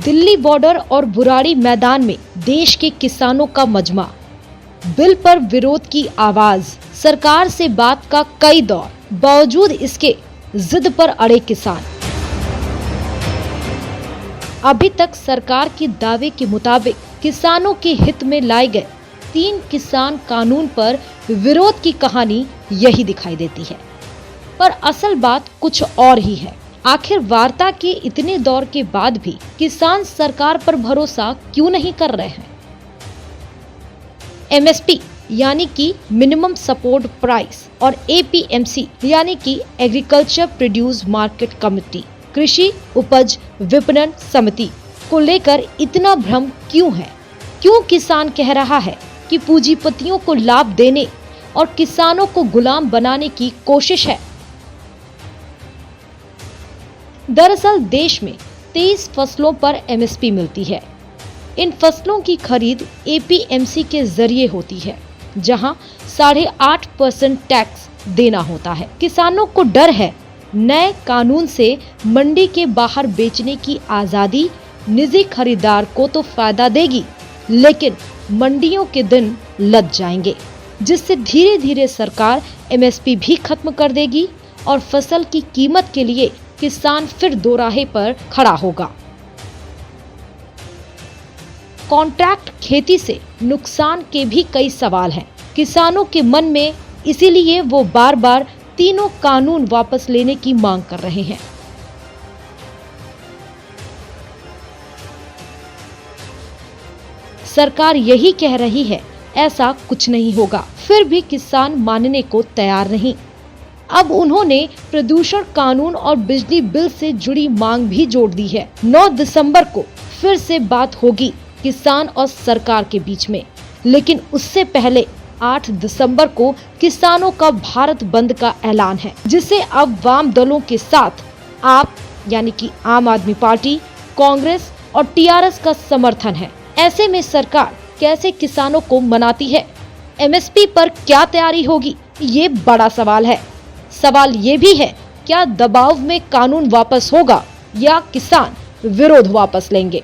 Delhi border और बुराड़ी मैदान में देश के किसानों का मजमा। बिल पर विरोध की आवाज, सरकार से बात का कई दौर, बावजूद इसके जिद पर अड़े किसान। अभी तक सरकार के दावे के मुताबिक किसानों के हित में लाए गए 3 किसान कानून पर विरोध की कहानी यही दिखाई देती है, पर असल बात कुछ और ही है। आखिर वार्ता के इतने दौर के बाद भी किसान सरकार पर भरोसा क्यों नहीं कर रहे हैं? एमएसपी यानी कि मिनिमम सपोर्ट प्राइस और एपीएमसी यानी कि एग्रीकल्चर प्रोड्यूस मार्केट कमेटी, कृषि उपज विपणन समिति को लेकर इतना भ्रम क्यों है? क्यों किसान कह रहा है कि पूंजीपतियों को लाभ देने और किसानों को गुलाम बनाने की कोशिश है? दरअसल देश में 23 फसलों पर एमएसपी मिलती है। इन फसलों की खरीद एपीएमसी के जरिए होती है, जहां 8.5% टैक्स देना होता है। किसानों को डर है नए कानून से मंडी के बाहर बेचने की आजादी निजी खरीदार को तो फायदा देगी, लेकिन मंडियों के दिन लद जाएंगे, जिससे धीरे धीरे सरकार एमएसपी भी खत्म कर देगी और फसल की कीमत के लिए किसान फिर दोराहे पर खड़ा होगा। कॉन्ट्रैक्ट खेती से नुकसान के भी कई सवाल हैं किसानों के मन में, इसीलिए वो बार बार तीनों कानून वापस लेने की मांग कर रहे हैं। सरकार यही कह रही है ऐसा कुछ नहीं होगा, फिर भी किसान मानने को तैयार नहीं। अब उन्होंने प्रदूषण कानून और बिजली बिल से जुड़ी मांग भी जोड़ दी है। 9 दिसंबर को फिर से बात होगी किसान और सरकार के बीच में, लेकिन उससे पहले 8 दिसंबर को किसानों का भारत बंद का ऐलान है, जिसे अब वाम दलों के साथ आप यानी कि आम आदमी पार्टी, कांग्रेस और टीआरएस का समर्थन है। ऐसे में सरकार कैसे किसानों को मनाती है? एमएसपी पर क्या तैयारी होगी? ये बड़ा सवाल है। सवाल ये भी है, क्या दबाव में कानून वापस होगा या किसान विरोध वापस लेंगे?